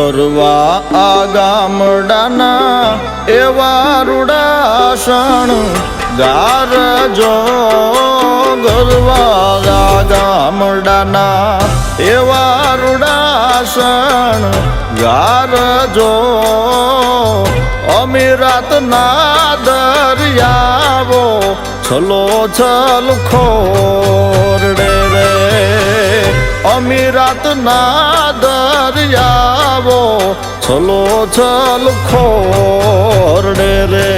ગરવા આ ગામડાના એવા રૂડાસણ ગારજો ગરવા આ ગામડાના એવા રૂડાસણ ગારજો અમીરાતના દરિયાવો છલો છલ ખોરડે રે અમીરાતના દરિયાવો છલો છલ ખોરડે રે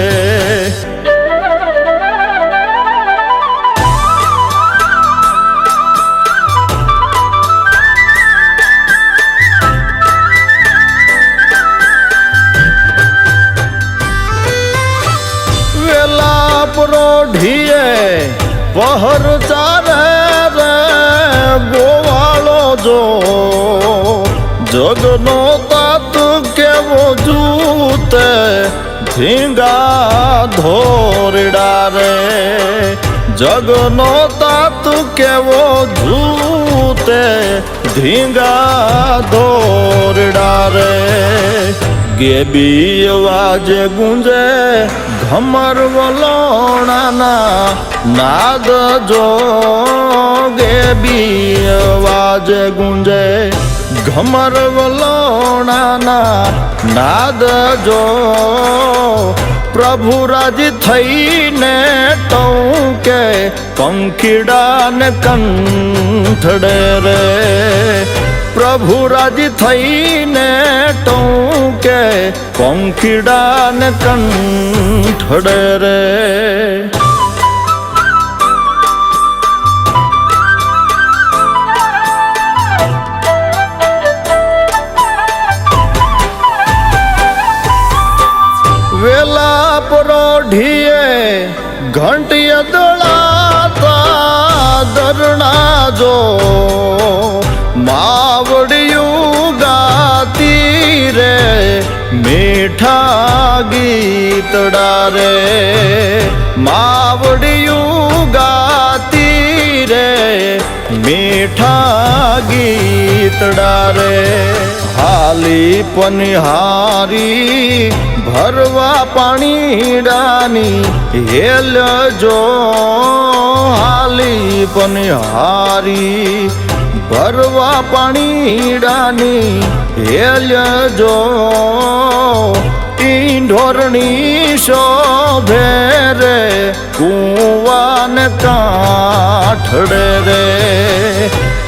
પ્રોઢીએ પહર ચારે રે ગોવાળો જો જગનો તાત કેવો જૂતે ધીંગા ધોરડા રે જગનો તાત કેવો જૂતે ધીંગા ધોરડા રે ગેબી અવાજે ગુંજે ઘમર વલોણાના નાદ જો ગેબી અવાજે ગુંજે ઘમર વલોણાના નાદ જો પ્રભુ રાજી થઈને ટૌકે પંખીડાને કંઠડે રે પ્રભુ રાજી થઈને ટૌકે પંખીડાને કંઠડે રે વેલા પરોઢીએ ઘંટીએ દળાતા દરણા જો માવડિયું ગાતી રે મીઠા ગીતડા રે માવડિયું ગાતી રે મીઠા ગીતડા રે હાલી પનિહારી ભરવા પાણીડાની હેલ જો હાલી પનિહારી ભરવા પાણીડાની હેલ જો ઈંઢોરણી શોભે રે કુવાને કાંઠડે રે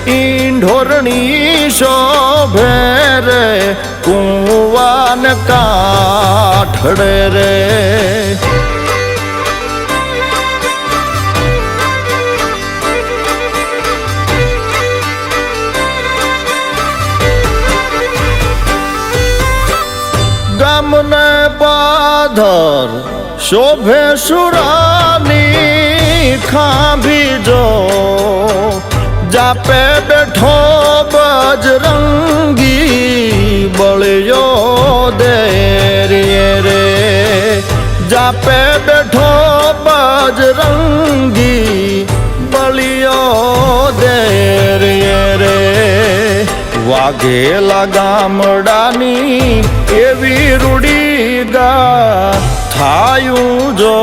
ઈંઢોરણી શોભે રે કુવાને કાંઠડે રે ગામને પાધર શોભે સુરાની ખાંભી જો જાપે બેઠો બજરંગી બળ્યો દેરીએ રે જાપે બેઠો બજરંગી બળ્યો દેરીએ રે વાઘેલા ગામડાની એવી રૂડી ગા થાયું જો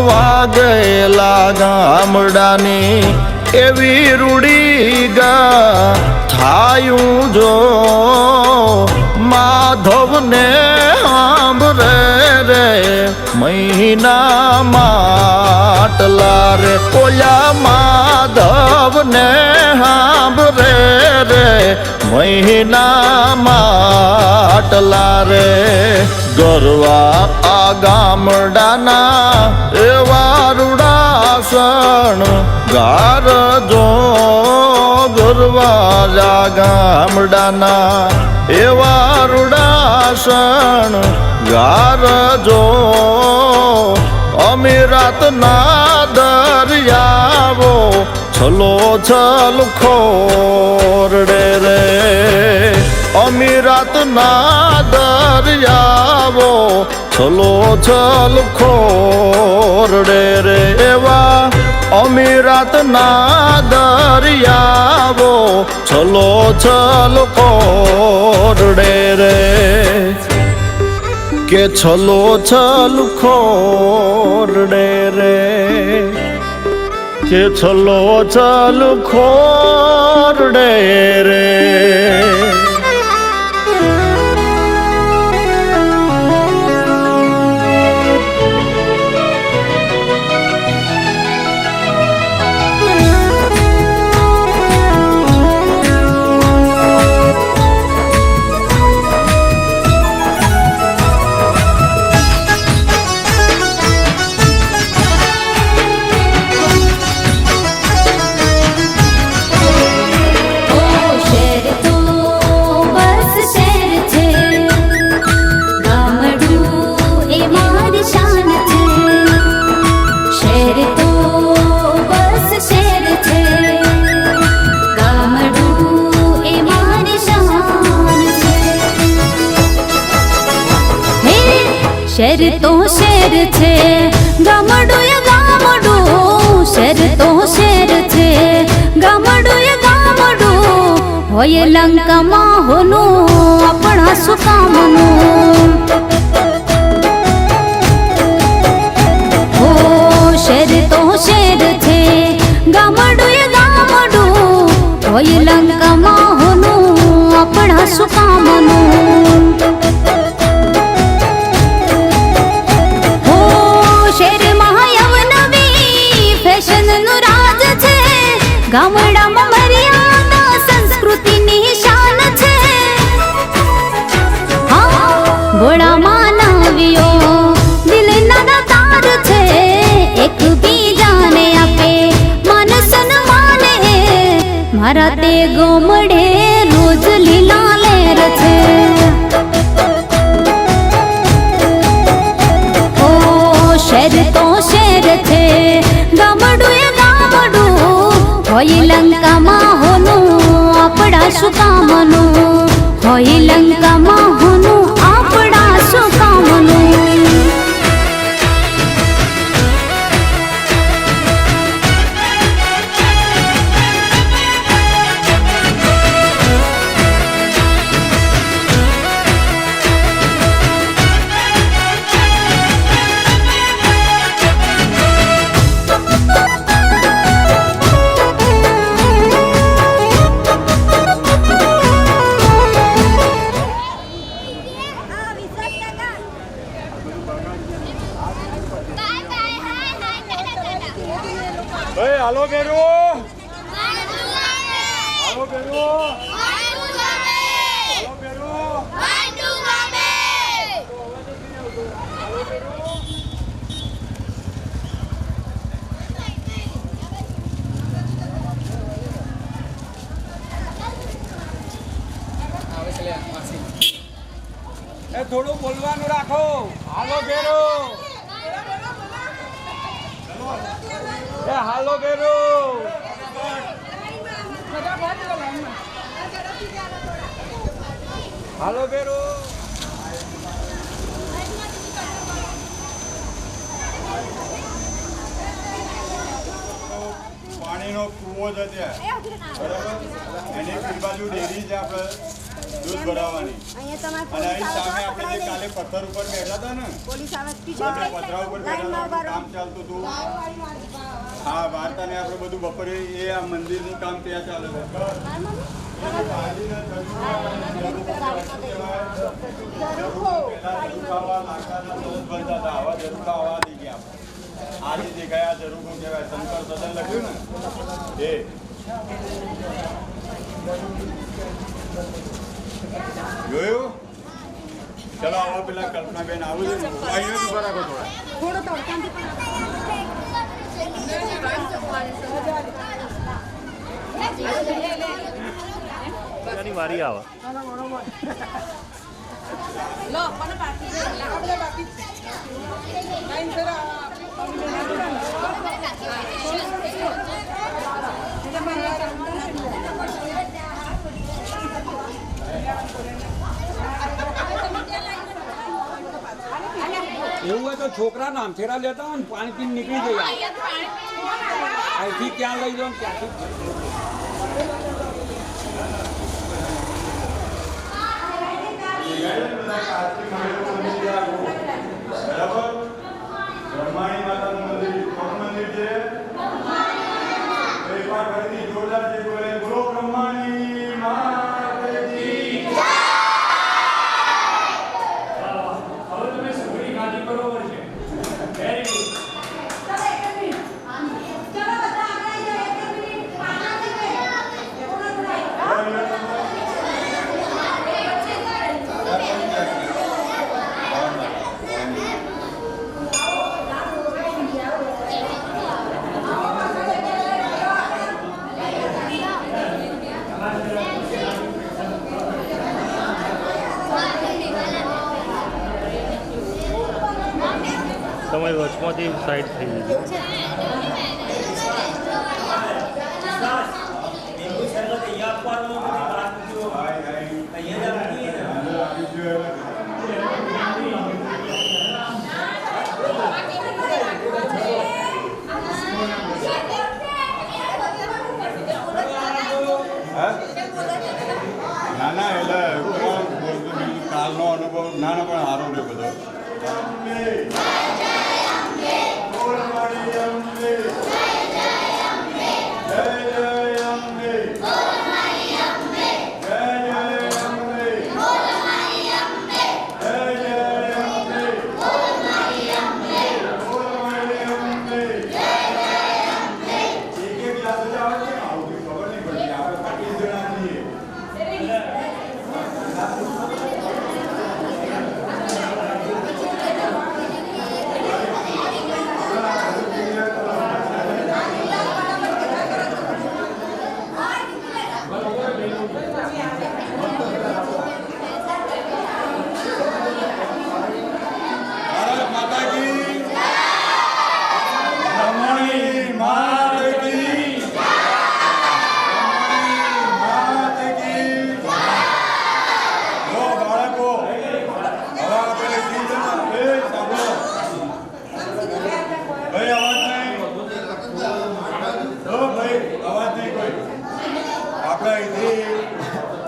વાઘેલા ગામડાની એવી રૂડી ગા થાયું જો માધવને સાંભળે રે મહિના માટલા રે ઓલા માધવને સાંભળે રે મહિના માટલા રે ગરવા આ ગામડાના એવા રૂડાસણ ગારજો ગરવા આ ગામડાના એવા રૂડાસણ ગારજો અમીરાતના દરિયાવો છલો છલ ખોરડે રે અમીરાતના દરિયાવો છલો છલ ખોરડે રે એવા અમીરાતના દરિયાવો છલો છલ ખોરડે રે કે છલો છલ ખોરડે રે કે છલો છલ ખોરડે રે શેર તો શેર છે ગામડું એ ગામડું શેર તો શેર છે ગામડું એ ગામડું હોય લંકામાં હોનું આપણા સુકામનું હો શેર તો શેર છે ગામડું એ ગામડું હોય લંકામાં હોનું આપણા સુકામનું ગામડામાં મર્યાદા સંસ્કૃતિની શાન છે ઘોડામાં નવ્યો દિલના દાતાર છે એકબીજાને આપે માન સન્માન મારા તે ગોમડે રોજ લીલા લેર છે ઓ શેર તો શેર છે ગામડું એ ગામડું હોય લંકામાં હોનું આપણા સુકામનું હોય લંકામાં હોનું આપણા સુકામનું હાલો બેરો હાલો બેરો હાલો બેરો એ થોડું બોલવાનું રાખો હાલો બેરો હાલો બેરો હાલો બેરો પાણીનો કૂવો છે ત્યાં બરાબર એની પીર બાજુ ડેરી છે આપણે દૂધ ભરાવાની અને અહીં સામે આપણે જે કાલે પથ્થર ઉપર બેઠા હતા ને પથરા ઉપર બેઠા હતા કામ ચાલતું હતું હા વાર્તાને આપણે બધું બપોરે એ આ મંદિરનું કામ ત્યાં ચાલે છે આજે દેખાય આ જરૂર કહેવાય શંકર સદન લખ્યું ને એ જોયું ચલો આવો પેલા કલ્પનાબેન આવું છે અહીંયા ઉભા રાખો થોડી વારી આવે લો મને બાકી લાઈન જરા એવું હોય તો છોકરા નામથેરા લેતા હોય ને પાણી પીને નીકળી જઈએ અહીંથી ક્યાં લઈ જાઓ ને ત્યાંથી બરાબર બ્રહ્માણી માતાનું મંદિર કોણ મંદિર છે એકવાર ફરીથી જોરદાર છે બોલે બોલો બ્રહ્માણી માતાજી હવે તમે સુગડી ખાધી બરોબર છે વેરી ગુડ તમારી વચમાંથી સાઈડ થઈ ગઈ ના ના એટલે કાલનો અનુભવ ના ના પણ સારો રહ્યો બધો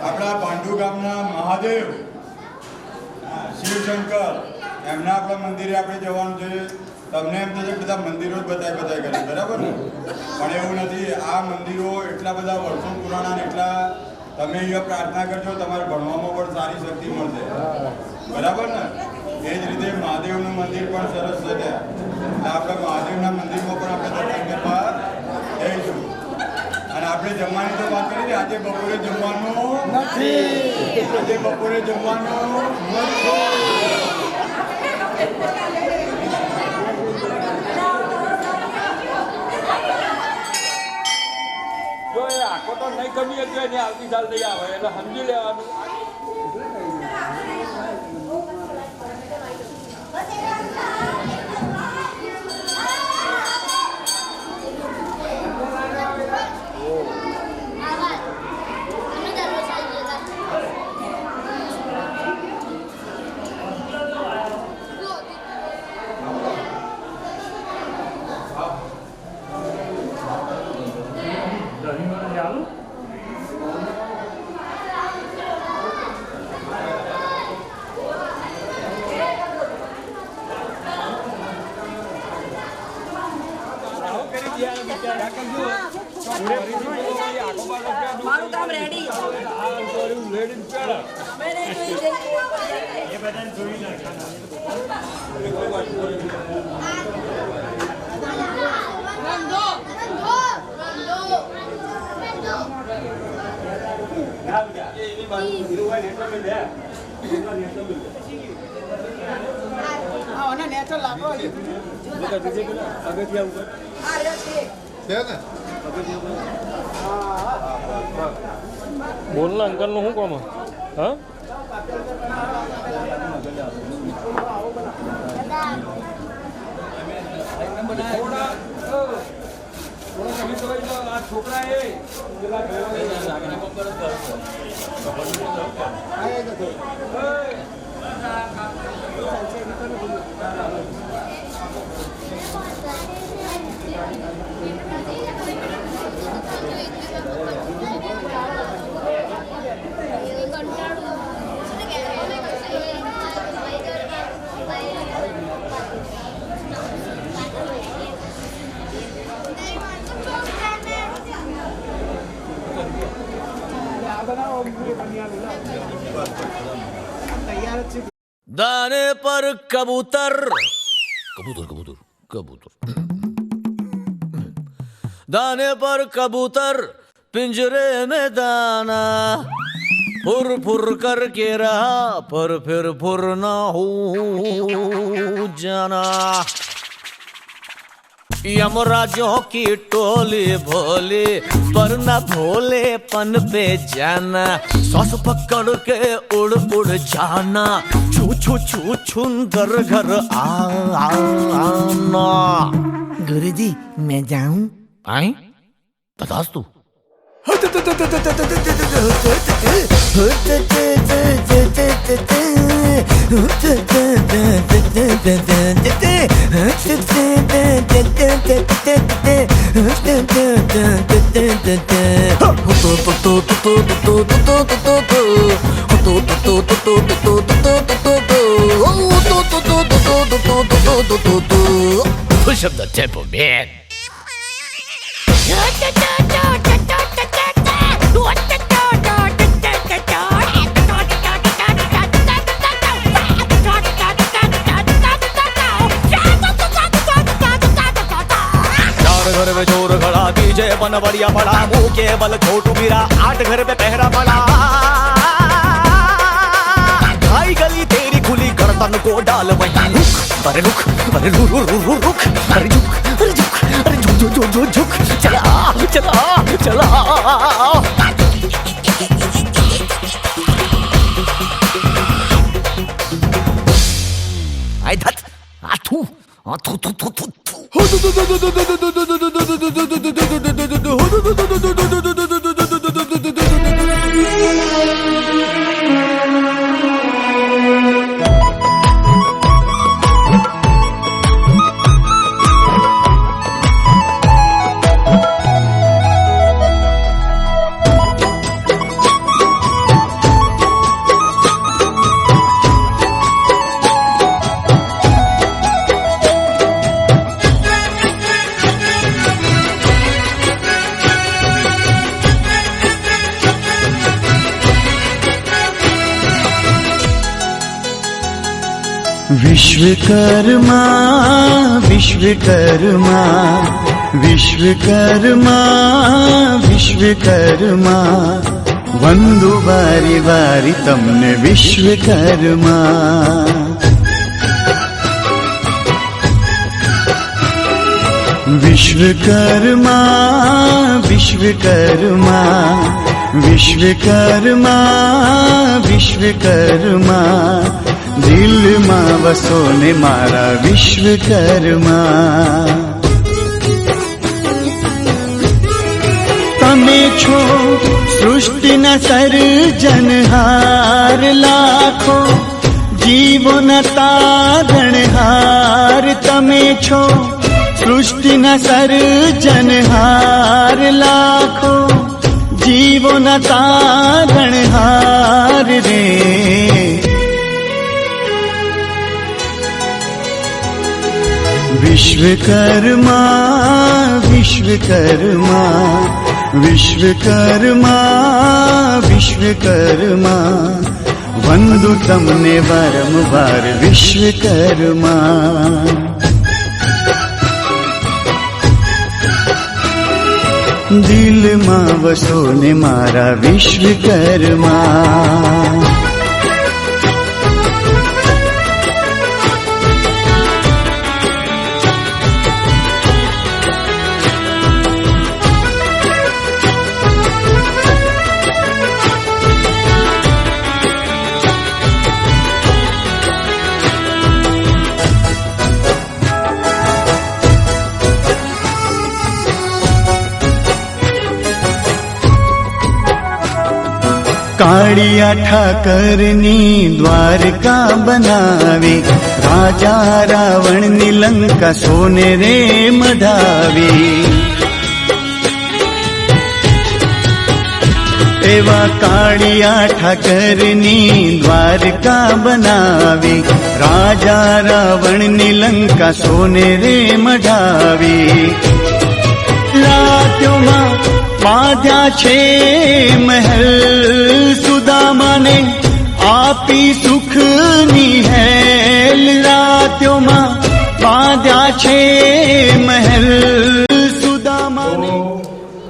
આપણા પાંડુ ગામના મહાદેવ શિવશંકર એમના આપણા મંદિરે આપણે જવાનું છે તમને એમ થશે બધા મંદિરો જ બતાય કરે બરાબર ને પણ એવું નથી આ મંદિરો એટલા બધા વર્ષો પુરાણા ને એટલા તમે અહીંયા પ્રાર્થના કરજો તમારે ભણવામાં પણ સારી શક્તિ મળશે બરાબર ને એ જ રીતે મહાદેવનું મંદિર પણ સરસ છે ત્યાં એટલે આપણે મહાદેવના મંદિરમાં પણ આપણે દર્શન કરવા જઈશું અને આપણે જમવાની તો વાત કરી આજે બપોરે જમવાનું નથી આજે બપોરે જમવાનું જો એ આખો તો નહીં ગમી એટલે એને આવતી સાલ નહીં આવે એટલે સમજી લેવાનું મારું કામ રેડી નેચરલ લાગો બોલ ના અંકલ નું શું કોમ હા છોકરા એ दाने पर कबूतर कबूतर कबूतर कबूतर दाने पर कबूतर पिंजरे में दाना फुर फुर करके रहा पर फिर फुर ना हो जाना। यमराजों की टोली भोली पर न भोलेपन पे जाना। सांस पकड़ के उड़ उड़ जाना छू छू छू छुंदर घर आना। गुरुजी मैं जाऊं? आई तथास्तु। Push up the tempo, man. घर में चोर खड़ा पीछे बन बढ़िया पड़ा मुंह के बल छोटू गिरा 8 घर पे पहरा पड़ा। भाई गली तेरी खुली गर्दन को डाल वहीं रुक अरे रुक अरे रुक रुक अरे झुक अरे झुक अरे झुक झुक झुक झुक चला चला चला। आई धत आथू आथू थू थू थू विश्वकर्मा विश्वकर्मा विश्वकर्मा विश्वकर्मा वंदु बारी बारी तमने विश्वकर्मा। विश्वकर्मा विश्वकर्मा विश्वकर्मा विश्वकर्मा दिल में वसो ने मारा विश्वकर्मा। तमे छो सृष्टि न सर्जनहार लाखो जीवो न तारणहार। तमे छो सृष्टि न सर्जनहार लाखो जीवो न तारणहार रे। विश्वकर्मा विश्वकर्मा विश्वकर्मा विश्वकर्मा वंदु तमने वारंवार विश्वकर्मा। दिल में वसो ने मारा विश्वकर्मा। કાળિયા ઠાકરની દ્વારકા બનાવી, રાજા રાવણની લંકા સોને રે મઢાવી. એવા કાળિયા ઠાકરની દ્વારકા બનાવી, રાજા રાવણની લંકા સોને રે મઢાવી. રાત્યોમાં બાંધ્યા છે મહેલ, સુદામાને આપી સુખની હેલ. રાત્યોમાં બાંધ્યા છે મહેલ, સુદામાને.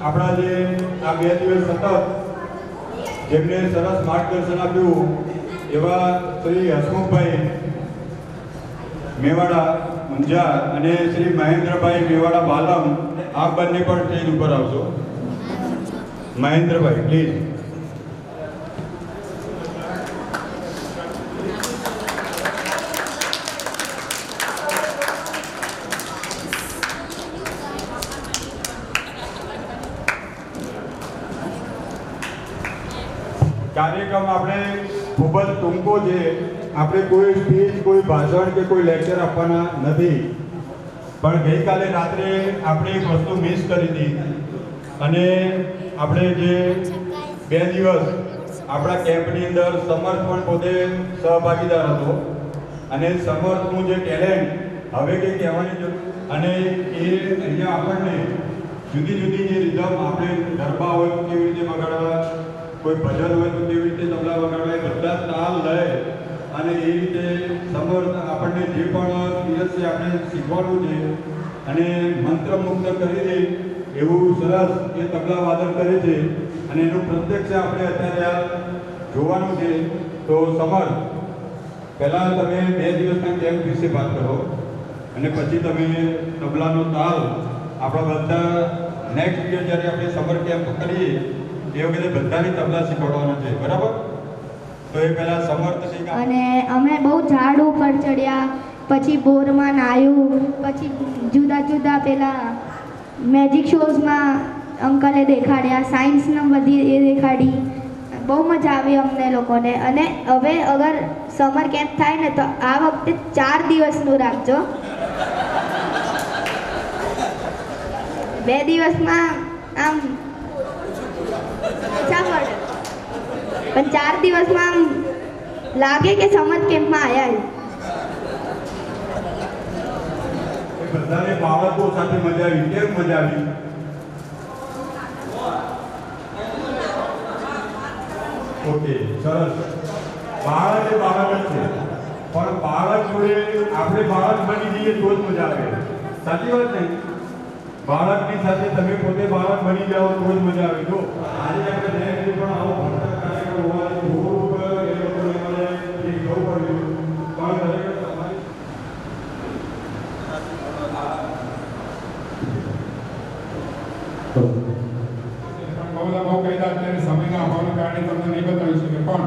આપણા જે આ 2 દિવસ સતત જેમને સરસ માર્ગદર્શન આપ્યું એવા શ્રી હસમુખભાઈ મેવાડા મુંજાર અને શ્રી મહેન્દ્રભાઈ મેવાડા બાલમ, આપ બંને પણ સ્ટેજ ઉપર આવશો. મહેન્દ્રભાઈ પ્લીઝ. કાર્યક્રમ આપણે ખૂબ જ ટૂંકો છે. આપણે કોઈ સ્પીચ, કોઈ ભાષણ કે કોઈ લેક્ચર આપવાના નથી. પણ ગઈકાલે રાત્રે આપણે એક વસ્તુ મિસ કરી હતી અને આપણે જે 2 દિવસ આપણા કેમ્પની અંદર સમર્થ પણ પોતે સહભાગીદાર હતો અને સમર્થનું જે ટેલેન્ટ હવે કંઈ કહેવાની જરૂર. અને એ અહીંયા આપણને જુદી જુદી જે રિધમ, આપણે ગરબા હોય તો કેવી રીતે વગાડવા, કોઈ ભજન હોય તો કેવી રીતે તબલા વગાડવા, એ બધા તાલ લય અને એ રીતે સમર્થ આપણને જે પણ દિવસે આપણે શીખવાનું છે અને મંત્રમુગ્ધ કરી દે એવું સરસ એ તબલા વાદન કરે છે અને એનું પ્રત્યક્ષ આપણે અત્યારે આ જોવાનું છે. તો સમર્થ, પહેલાં તમે 2 દિવસના કેમ્પ વિશે વાત કરો અને પછી તમે તબલાનો તાલ આપણા બધા નેક્સ્ટ યર જ્યારે આપણે સમર કેમ્પ કરીએ એ વખતે બધાની તબલા શીખવાડવાના છે, બરાબર? તો એ પહેલા સમર્થ શીખા. અને અમે બહુ ઝાડ ઉપર ચડ્યા, પછી બોરમાં નાયું, પછી જુદા જુદા પેલા મેજિક શોઝમાં અંકલે દેખાડ્યા, સાયન્સના બધી એ દેખાડી. બહુ મજા આવી અમને લોકોને. અને હવે અગર સમર કેમ્પ થાય ને તો આ વખતે 4 દિવસનું રાખજો. 2 દિવસમાં આમ ઓછા પડે, પણ 4 દિવસમાં આમ લાગે કે સમર કેમ્પમાં આવ્યા. બધાને બાળકો સાથે મજા આવી. કેમ મજા આવી? ઓકે, સરસ. બાળક એ બાળક જ છે, પણ બાળક જોડે આપણે બાળક બની જઈએ તો જ મજા આવે. સાચી વાત નહીં? બાળકની સાથે તમે પોતે બાળક બની જાઓ તો જ મજા આવે. જો આજે આપણે નેક્સ્ટ પણ આવો ભણતર કાર્યક્રમ હોવાથી થોડુંક એ લોકોને મને શીખવું પડ્યું. પણ ખરેખર તમારી બહુ કહેતા અત્યારે સમયના અભાવના કારણે તમને નહીં બતાવી શકે, પણ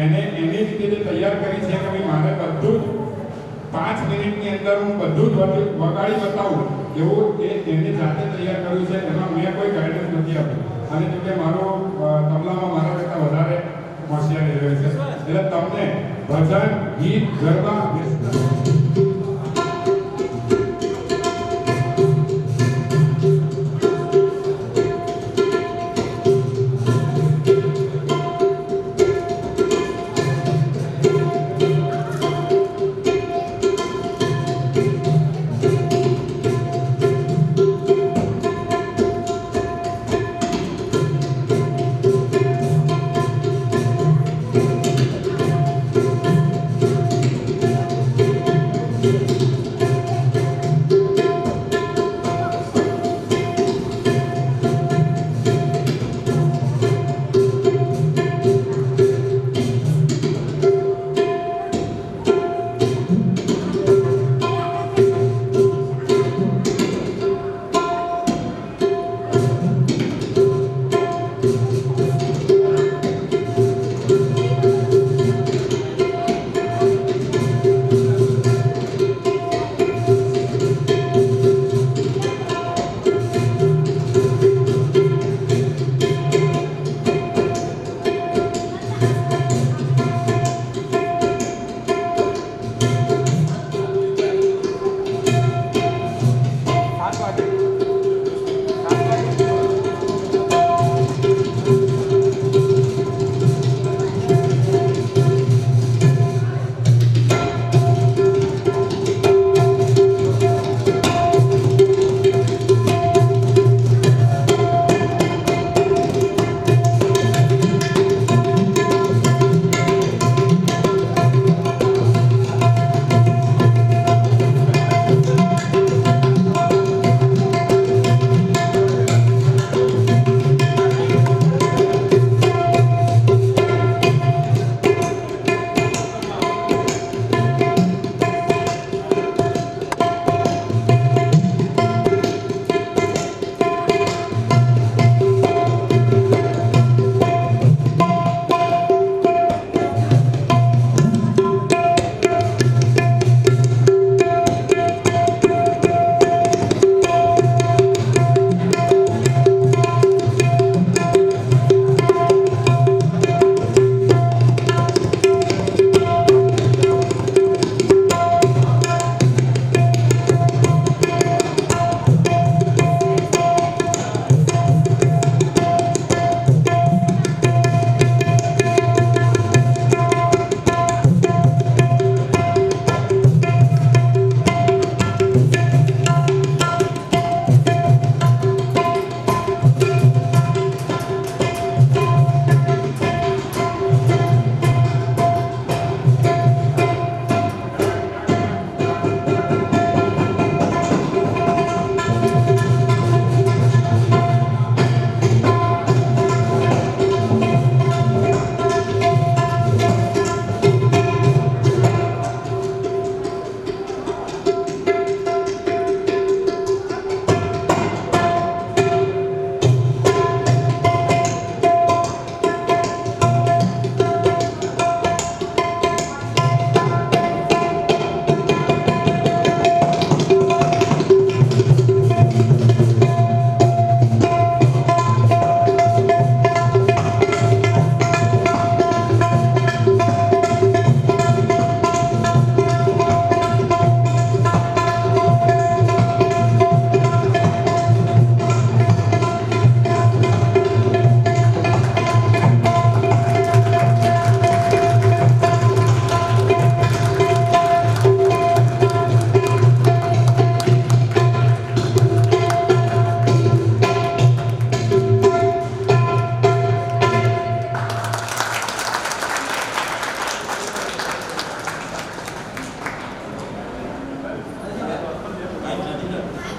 એને એની રીતે જે તૈયાર કરી છે કે મારે બધું જ 5 મિનિટની અંદર હું બધું જ વગાડી બતાવું એવું એની જાતે તૈયાર કર્યું છે. એમાં મેં કોઈ ગાઈડન્સ નથી આપ્યું અને જોકે મારો તબલામાં મારા કરતાં વધારે હોશિયારી રહે છે. એટલે તમને ભજન, ગીત, ગરબા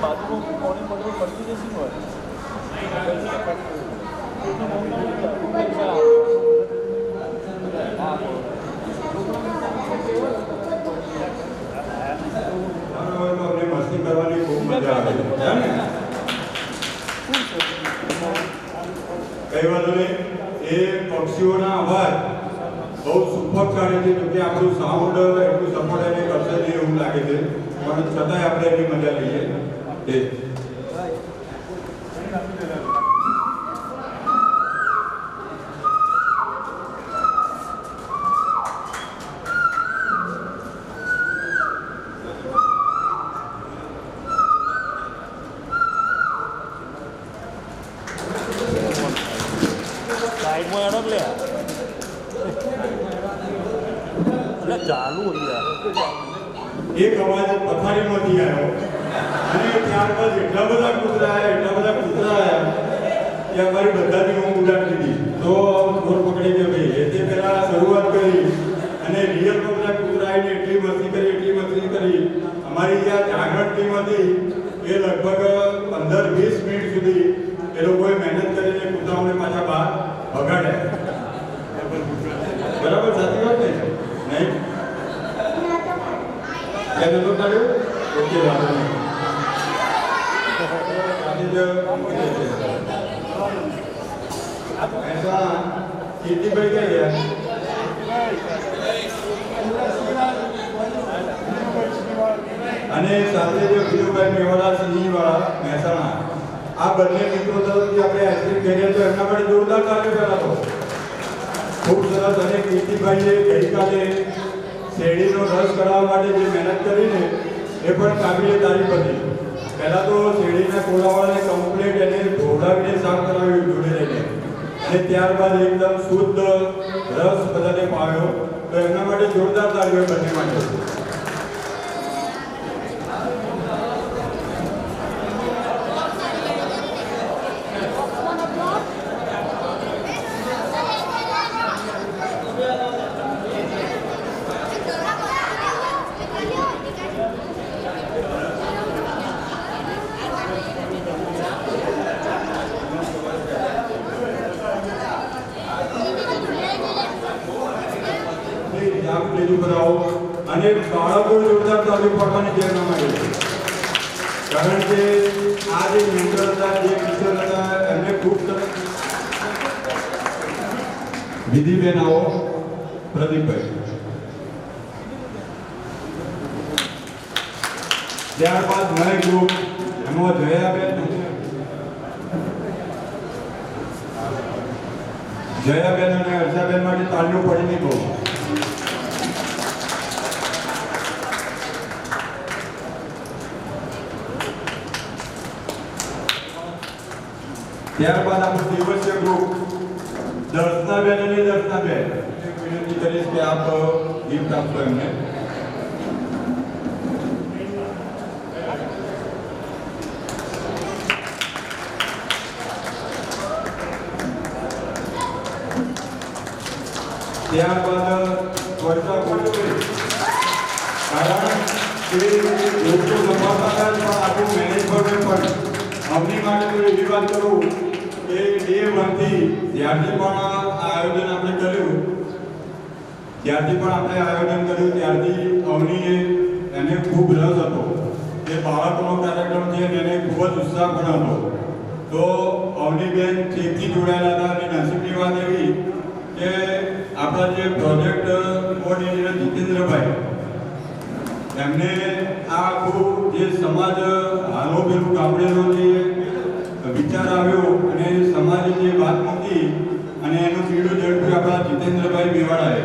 બાજુમાં કોની પકડ પડતી જશે હોય મસ્તી કરવાની ખૂબ મજા આવે છે ને કઈ વાંધો નહીં એ પક્ષીઓના અવાજ બહુ સુપર કાઢે છે કે આપણું સાઉન્ડ એટલું સપોર્ટ એને કરશે નહીં એવું લાગે છે પણ છતાંય આપણે એની મજા લઈએ તે સાઈડમાં એનો લે એટલે ચાલુ એક અવાજ પથારીમાંથી આવ્યો અને ત્યારબાદ એટલા બધા કૂતરા આવ્યા કે અમારી બધાની ઊંઘ ઉડાડી દીધી તો ઘોર પકડી ગયો ભાઈ એટલે પહેલા શરૂઆત કરી અને રિયલમાં બધા કૂતરા આવીને એટલી મસ્તી કરી અમારી જે જાગરણ ટીમ હતી એ લગભગ 15-20 મિનિટ સુધી એ લોકોએ મહેનત કરીને કૂતરાઓને પાછા બહાર ભગાડ્યા બરાબર સાચી વાત ને નહીં क्या तो करो ओके बात नहीं ऐसा कितनी बड़ी क्या गया અને સાથે જો વિનુભાઈ મેવાડા સિંહવાળા મહેસાણા આ બંને મિત્રો તરફથી આપણે આઈસ્ક્રીમ કરીએ તો એમના માટે જોરદાર કાર્ય કર્યા તો ખૂબ સરસ અને કીર્તિભાઈએ ગઈકાલે શેરડીનો રસ કરાવવા માટે જે મહેનત કરીને એ પણ કાબિલે તારીફ હતી પહેલાં તો શેરડીના કોળાવાળાને કમ્પ્લીટ એને ધોવડાવીને સાફ કરાવ્યું જોડે રહીને અને ત્યારબાદ એકદમ શુદ્ધ રસ બધાને પાવ્યો તો એમના માટે જોરદાર તારીફ બંને માટે અને બાળકો જોરદાર તાલીમ પડવાની જરૂર ન મળી કારણ કે આ જે મેન્ટર હતા જે ટીચર હતા એમને ખૂબ સરસ વિધિબેન આવો પ્રદીપભાઈ ત્યારબાદ નય ગ્રુપ એમાં જયાબેન અને હર્ષાબેન માટે તાલીઓ પડી નહીં બહુ ત્યારબાદ આપણું દિવસીય ગ્રુપ દર્શનાબેન વિનંતી કરીશ કે આપ ગિફ્ટ આપશો એમને ત્યારબાદ વર્ષા કોટરી કારણ કે લોકો જમાતા હતા પણ આખું મેનેજમેન્ટ પણ અમની માટે તો એવી વાત કરું કે ડે 1 થી જ્યારથી પણ આ આયોજન આપણે કર્યું ત્યારથી અવનીએ એને ખૂબ રસ હતો કે બાળકોનો કાર્યક્રમ છે એને ખૂબ જ ઉત્સાહ પણ હતો તો અવનીબેન ઠીકથી જોડાયેલા હતા અને નસીબની વાત એવી કે આપણા જે પ્રોજેક્ટ કોઓર્ડિનેટર જીતેન્દ્રભાઈ એમને આ આખું જે સમાજ હાલો પેલું ગામડેનો જે વિચાર આવ્યો અને સમાજે જે વાત મૂકી અને એનું પીડું ઝડપ્યું આપણા જીતેન્દ્રભાઈ મેવાડાએ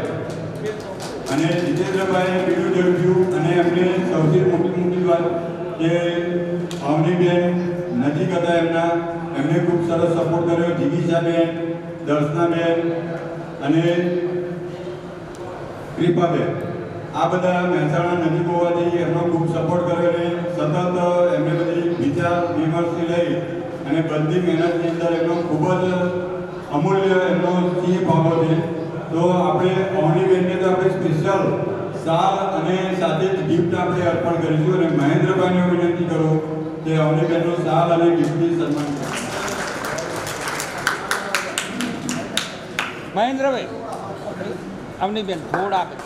અને જીતેન્દ્રભાઈએ પીડું ઝડપ્યું અને એમને સૌથી મોટી વાત કે અવનીબેન નજીક હતા એમને ખૂબ સરસ સપોર્ટ કર્યો જીગીશાબેન દર્શનાબેન અને કૃપાબેન આ બધા મહેસાણા નજીક હોવાથી એમનો ખૂબ સપોર્ટ કર્યો અને સતત એમને બધી વિચાર વિમર્શથી લઈ અને બધી મહેનતની અંદર એમનો ખૂબ જ અમૂલ્ય એમનો સિંહ ભાગો છે તો આપણે અવનીબેનને તો આપણે સ્પેશિયલ શાલ અને સાથે જ ગિફ્ટ આપણે અર્પણ કરીશું અને મહેન્દ્રભાઈને વિનંતી કરું તે અવનીબેનનું શાલ અને ગિફ્ટથી સન્માન કરે. મહેન્દ્રભાઈ અમની બેન થોડા આપે.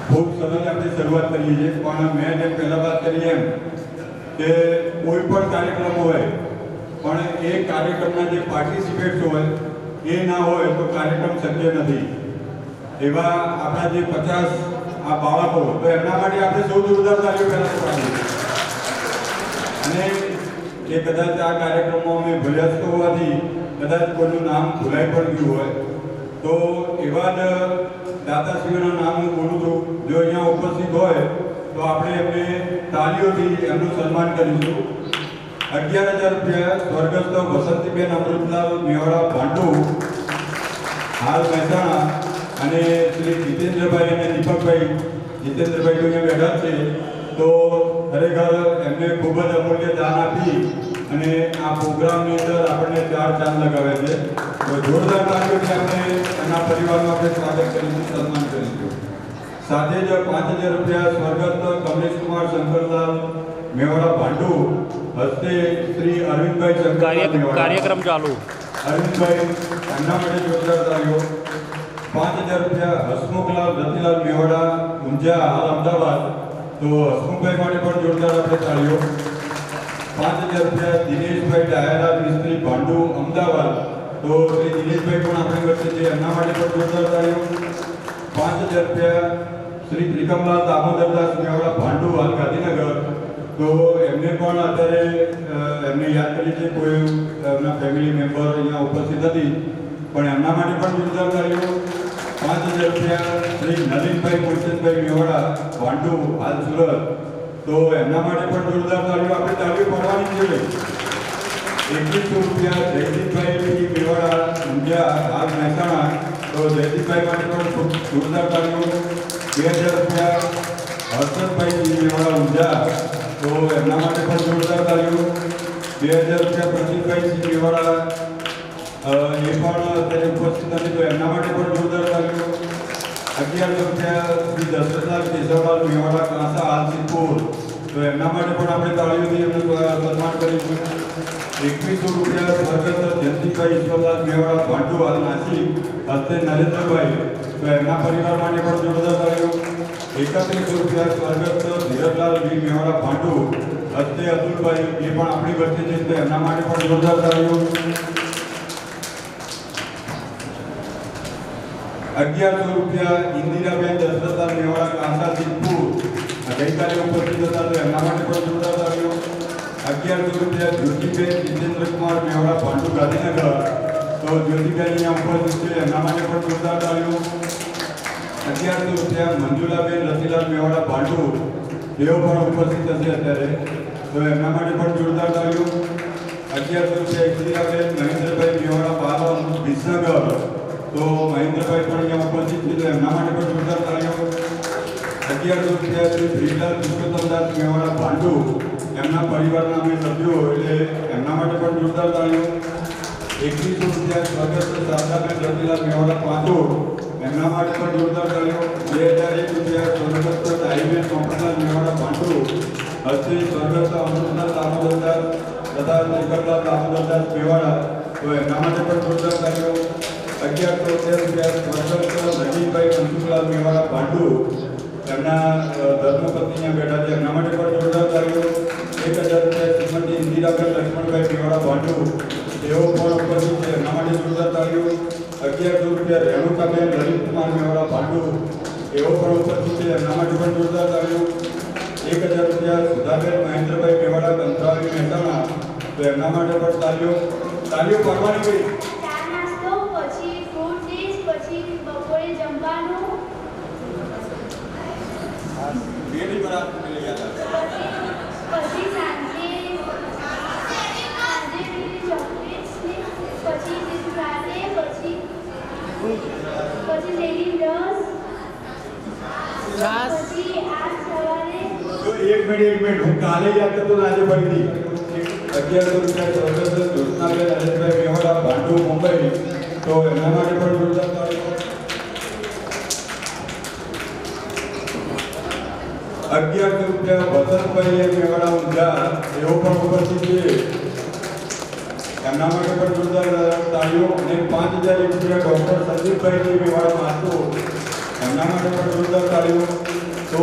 ખૂબ સરસ આપણે શરૂઆત કરીએ છીએ, પણ મેં જેમ પહેલાં વાત કરી એમ કે કોઈ પણ કાર્યક્રમ હોય પણ એ કાર્યક્રમના જે પાર્ટિસિપેટ્સ હોય એ ના હોય તો કાર્યક્રમ શક્ય નથી. એવા આપણા જે 50 આ બાળકો, તો એમના માટે આપણે સૌ જોરદાર તાળીઓ પહેલાં તો પાડીએ. અને એ કદાચ આ કાર્યક્રમમાં અમે ભર્યા હોવાથી કદાચ કોઈનું નામ ભૂલાઈ પણ ગયું હોય તો એવા જ દાતાશ્રીઓના નામ હું બોલું છું. જો અહીંયા ઉપસ્થિત હોય તો આપણે એમને તાળીઓથી એમનું સન્માન કરીશું. 11,000 રૂપિયા સ્વર્ગસ્થ વસંતીબેન અમૃતલાલ મેવાડા ભાંડુ, હાલ મહેસાણા, અને શ્રી જીતેન્દ્રભાઈ અને દીપકભાઈ. જીતેન્દ્રભાઈ તો અહીંયા બેઠા છે, તો ખરેખર એમને ખૂબ જ અમૂલ્ય દાન આપી અને આ પ્રોગ્રામની અંદર આપણને 4 ચાંદ લગાવ્યા છે. તો જોરદાર તાળીઓથી આપણે એના પરિવારનું આપણે સ્વાગત કરીશું, સન્માન કરીશું. સાથે જ 5,000 રૂપિયા સ્વર્ગસ્થ કમલેશકુમાર શંકરલાલ મેવાડા ભાંડુ, હસ્તે શ્રી અરવિંદભાઈ શંકરલાલ કાર્યક્રમ ચાલુ. અરવિંદભાઈ, એમના માટે જોરદાર તાળીઓ. 5,000 રૂપિયા હસમુખલાલ રતિલાલ મેવાડા ઊંઝા, હાલ અમદાવાદ. તો હસમુખભાઈ માટે પણ જોરદાર આપણે તાળીઓ. 5,000 રૂપિયા દિનેશભાઈ ડાયાલાલ મિસ્ત્રી ભાંડુ, અમદાવાદ. તો શ્રી દિનેશભાઈ પણ આપણી વચ્ચે છે, એમના માટે પણ જોરદાર તાળીઓ. 5,000 રૂપિયા શ્રી ત્રિકમલાલ દામોદરદાસ મેવાડા ભાંડુ, હાલ ગાંધીનગર. તો એમને પણ અત્યારે એમને યાદ કરી છે, કોઈ એમના ફેમિલી મેમ્બર અહીંયા ઉપસ્થિત નથી, પણ એમના માટે પણ જોરદાર તાળીઓ. 5,000 રૂપિયા શ્રી નલિનભાઈ મુલચંદભાઈ મેવાડા ભાંડુ, હાલ સુરત. તો એમના માટે પણ જોરદાર તાળીઓ. આપણે તાળીઓ પાડવાની છે. 2100 રૂપિયા જયદીપભાઈ મેવાડા ઊંઝા, હાલ મહેસાણા. તો જયદીપભાઈ માટે પણ ખૂબ જોરદાર તાળીઓ. 2,000 રૂપિયા હર્ષદભાઈ મેવાડા ઊંઝા. તો એમના માટે પણ જોરદાર તાળીઓ. 2,000 રૂપિયા પ્રસિદ્ધભાઈ મેવાડા, એ પણ અત્યારે ઉપસ્થિત નથી, તો એમના માટે પણ જોરદાર તાળીઓ. 1,100 રૂપિયા શ્રી દશરથલાલ કેશવલાલ મેવાડા કાંસા, હાલ સિદ્ધપુર. તો એમના માટે પણ આપણે તાળીઓથી એમનું સન્માન કરીશું. 2,100 રૂપિયા સ્વર્ગસ્થ જયંતિભાઈ ઈશ્વરલાલ મેવાડા ભાંડુ, હાલ નાસિક, હસ્તે નરેન્દ્રભાઈ. તો એમના પરિવાર માટે પણ જોરદાર તાળીઓ. 3100 રૂપિયા સ્વર્ગસ્થ ધીરજલાલ વી મેવાડા ભાંડુ, હસ્તે અતુલભાઈ, એ પણ આપણી વચ્ચે છે, તો એમના માટે પણ જોરદાર તાળીઓ. 1,100 રૂપિયા ઇન્દિરાબેન દશરથલાલ મેવાડા કાંસા, સિદ્ધપુર, ગઈકાલે ઉપસ્થિત હતા, તો એમના માટે પણ જોરદાર તાળીઓ. 1,100 રૂપિયા જ્યોતિબેન જીતેન્દ્રકુમાર મેવાડા ભાંડુ, ગાંધીનગર. તો જ્યોતિબેન અહીંયા ઉપસ્થિત છે, એમના માટે પણ જોરદાર તાળીઓ. 1,100 રૂપિયા મંજુલાબેન રતિલાલ મેવાડા ભાંડુ, તેઓ પણ ઉપસ્થિત હશે અત્યારે, તો એમના માટે પણ જોરદાર તાળીઓ. 1,100 રૂપિયા ઇન્દિરાબેન મહેન્દ્રભાઈ મેવાડા પાલન, વિસનગર. તો મહેન્દ્રભાઈ પણ અહીંયા ઉપસ્થિત છે, તો એમના માટે પણ જોરદાર તાળીઓ. 1,100 રૂપિયા શ્રી બ્રિજલાલ પુરુષોત્તમદાસ મેવાડા ભાંડુ, એમના પરિવારના અમે સભ્યો, એટલે એમના માટે પણ જોરદાર તાળીઓ. 2,100 રૂપિયા સ્વર્ગસ્થ શારદાબેન રતિલાલ મેવાડા પાંચોડ, એમના માટે પણ જોરદાર તાળીઓ. 2,001 રૂપિયા સ્વર્ગસ્થ ડાહીબેન પોપટલાલ મેવાડા ભાંડુ, હસ્તે સ્વર્ગસ્થ અમૃતલાલ દામોદરદાસ તથા ત્રિકમલાલ દામોદરદાસ મેવાડા. તો એમના માટે પણ જોરદાર તાળીઓ. 1,113 રૂપિયા સ્વર્ગસ્થ રજીભાઈ મનસુખલાલ મેવાડા ભાંડુ, એમના ધર્મપત્ની બેઠા છે, એમના માટે પણ જોરદાર તાળીઓ. 1,000 રૂપિયા શ્રીમતી ઇન્દિરાબેન લક્ષ્મણભાઈ મેવાડા ભાંડુ, તેઓ પણ ઉપસ્થિત છે, એમના માટે જોરદાર તાળીઓ. 1,100 રૂપિયા રેણુકાબેન લલિતકુમાર મેવાડા ભાંડુ, તેઓ પણ ઉપસ્થિત છે, એમના માટે પણ જોરદાર તાળીઓ. 1,000 રૂપિયા સુધાબેન મહેન્દ્રભાઈ મેવાડા કંથરાવી, મહેસાણા. તો એમના માટે પણ તાળીઓ પાડવાની ગઈ. પછી ફ્રૂટ ડીશ, પછી બપોરે જમવાનું, બેની બરાબર પેલી યાદ આવે. પછી સાંજે ચોકલેટ્સ, પછી પછી લેલી રસ છાસ. પછી આ સવારે તો એક મિનિટ હું કાલે યાદ કરતો હતો, આજે ફરીથી 1100 રૂપિયા જ્યોત્સનાબેન નરેશભાઈ મેવાડા, ભાંડુ, મુંબઈ. તો એના માટે પણ જોરદાર તાળીઓ. 1100 રૂપિયા વસંતભાઈ મેવાડા ઊંઝા, એવો પણ ઉપસ્થિત છે. એમના માટે પણ જોરદાર તાળીઓ. અને 5000 રૂપિયા ડૉક્ટર સંદીપભાઈ મેવાડા માસ્તો, એમના માટે પણ જોરદાર તાળીઓ. તો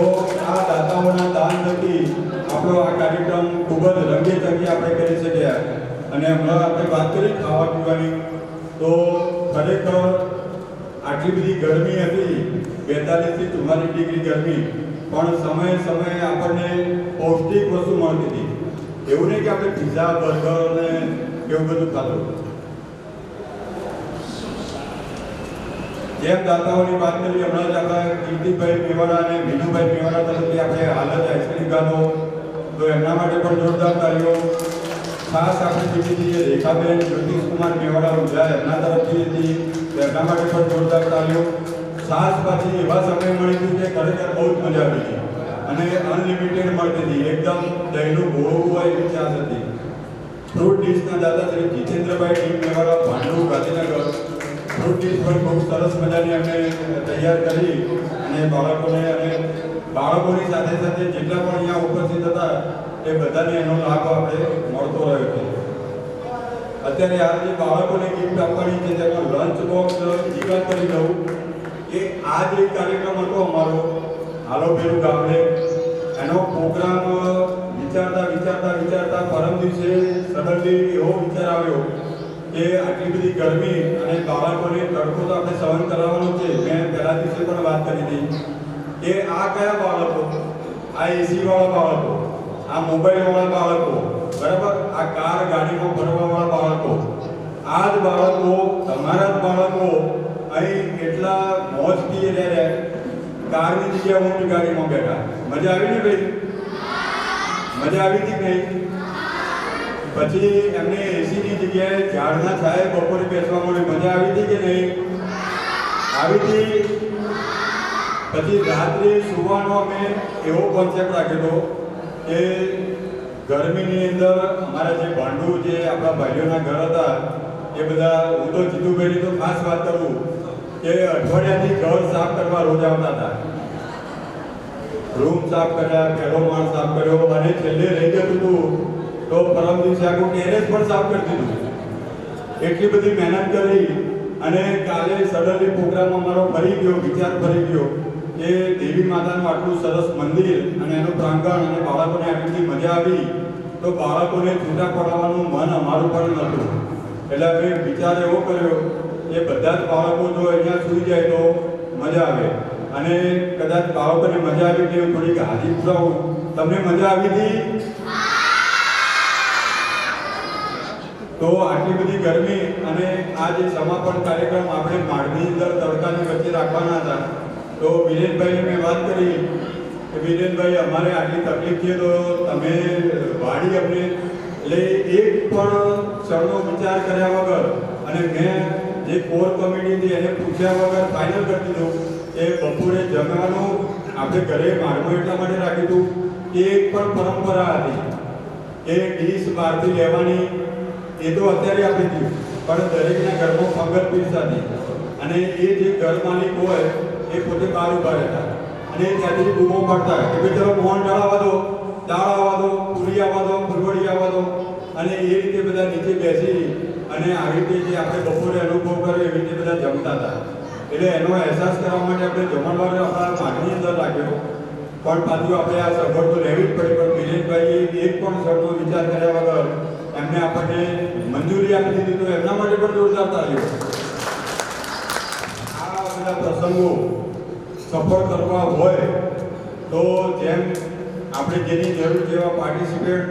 આ દાતાઓના દાન થકી આપણો આ કાર્યક્રમ ખૂબ જ રંગેચંગે આપણે કરી શક્યા. અને હમણાં આપણે વાત કરી ખાવા પીવાની, તો ખરેખર આટલી બધી ગરમી હતી, 42 થી 44 ડિગ્રી ગરમી, પણ સમયે સમયે આપણને પૌષ્ટિક વસ્તુ મળતી હતી. એવું નહીં કે આપણે પીઝા, બર્ગર ને એવું બધું ખાધું. જેમ દાતાઓની વાત કરી, હમણાં જ આપણા કીર્તિભાઈ મેવાડા અને વિનુભાઈ મેવાડા તરફથી આપણે હાલ જ આઈસ્ક્રીમ ખાધો, તો એમના માટે પણ જોરદાર તાળીઓ. ખાસ આપણે જીતી હતી રેખાબેન જ્યોતિષકુમાર મેવાડા ઊંઝા, એમના તરફથી હતી, એમના માટે પણ જોરદાર તાળીઓ. છાસ પાછી એવા સમય મળી હતી કે ખરેખર બહુ જ મજા આવી હતી અને અનલિમિટેડ મળતી હતી. એકદમ દહીંનું ઘોળું હોય એવી છાસ હતી. ફ્રૂટ ડીશના દાદા શ્રી જીતેન્દ્રભાઈ team Mewada, Bhandu, Gandhinagar. Fruit dish પણ ખૂબ સરસ મજાની અમે તૈયાર કરી અને બાળકોની સાથે સાથે જેટલા પણ અહીંયા ઉપસ્થિત હતા એ બધાને એનો લાભ આપણે મળતો રહ્યો છે. અત્યારે આ જે બાળકોને ગિફ્ટ આપવાની છે તેનો લંચ બોક્સ જીવન કરી દઉં કે આ જે કાર્યક્રમ હતો અમારો હાલો પેલું ગામડે, એનો પ્રોગ્રામ વિચારતા પરમ દિવસે સડનલી એવો વિચાર આવ્યો કે આટલી બધી ગરમી અને બાળકોને તડકો તો આપણે સહન કરાવવાનો છે. મેં પહેલા દિવસે પણ વાત કરી હતી કે આ કયા બાળકો, આ એસી વાળા બાળકો, આ મોબાઈલ વાળા બાળકો, બરાબર, આ કાર ગાડીમાં ફરવા વાળા બાળકો, આ જ બાળકો, તમારા જ બાળકો અહીં એટલા મોજથી રહ્યા, કારની જગ્યાએ ઊંટ ગાડીમાં બેઠા. મજા આવી ને ભાઈ? મજા આવી હતી નહીં? પછી એમને એસીની જગ્યાએ ઝાડના છાયે બપોરે બેસવા મળી. મજા આવી હતી કે નહીં? આવી હતી. પછી રાત્રે સુવાનો અમે એવો કોન્સેપ્ટ રાખ્યો કે ગરમીની અંદર અમારા જે ભાંડુ, જે આપણા ભાઈઓના ઘર હતા એ બધા, હું તો જીતુભાઈની તો ખાસ વાત કરું કે અઠવાડિયાથી ઘર સાફ કરવા રોજ આવતા હતા. રૂમ સાફ કર્યા, પહેલો માળ સાફ કર્યો અને છેલ્લે રહી જતું હતું તો પરમ દિવસે આખું ટેરેસ પણ સાફ કરી દીધું. એટલી બધી મહેનત કરી અને કાલે સડનલી પ્રોગ્રામ અમારો ફરી ગયો, વિચાર ફરી ગયો કે દેવી માતાનું આટલું સરસ મંદિર અને એનું પ્રાંગણ અને બાળકોને આટલી મજા આવી તો બાળકોને છૂટા પડાવવાનું મન અમારું પણ નહોતું. એટલે અમે વિચાર એવો કર્યો કે બધા જ બાળકો જો અહીંયા સૂઈ જાય તો મજા આવે. અને કદાચ બાળકોને મજા આવી કે થોડીક હાજી પુરાવું. તમને મજા આવી હતી? તો આટલી બધી ગરમી અને આ જે સમાપન કાર્યક્રમ આપણે માળની અંદર તડકાની વચ્ચે રાખવાના હતા, તો વિરેનભાઈને મેં વાત કરી કે વિરેનભાઈ અમારે આટલી તકલીફ છે તો તમે વાડી અમને, એટલે એક પણ ક્ષણનો વિચાર કર્યા વગર અને મેં જે કોર કમિટી હતી એને પૂછ્યા વગર ફાઇનલ કરી દીધું કે બપોરે જમવાનું આપણે ઘરે માળમાં એટલા માટે રાખ્યું હતું કે એક પણ પરંપરા હતી કે ડીશ બહારથી લેવાની, એ તો અત્યારે આપી દીધું, પણ દરેકના ઘરમાં પંગત પીરસાતી અને એ જે ઘર માલિક હોય એ પોતે બહાર ઉભા રહેતા અને ત્યાંથી બૂમો પડતા કે ભાઈ ચલો મોહન દાળ આવવા દો, દાળ આવવા દો, પૂરી આવવા દો, ફૂલવડી આવવા દો. અને એ રીતે બધા નીચે બેસી અને આવી રીતે જે આપણે બપોરે અનુભવ કર્યો એવી રીતે બધા જમતા હતા. એટલે એનો અહેસાસ કરવા માટે આપણે જમણવાર આપણા માગની અંદર રાખ્યો, પણ પાછું આપણે આ સગવડ તો લેવી જ પડી. પણ વિરેનભાઈએ એક પણ શબ્દનો વિચાર કર્યા વગર એમને આપણને મંજૂરી આપી દીધી, તો એમના માટે પણ જોરદાર તાળીઓ. આ બધા પ્રસંગો સફળ કરવા હોય તો જેમ આપણે જેની જરૂર જેવા પાર્ટિસિપેટ,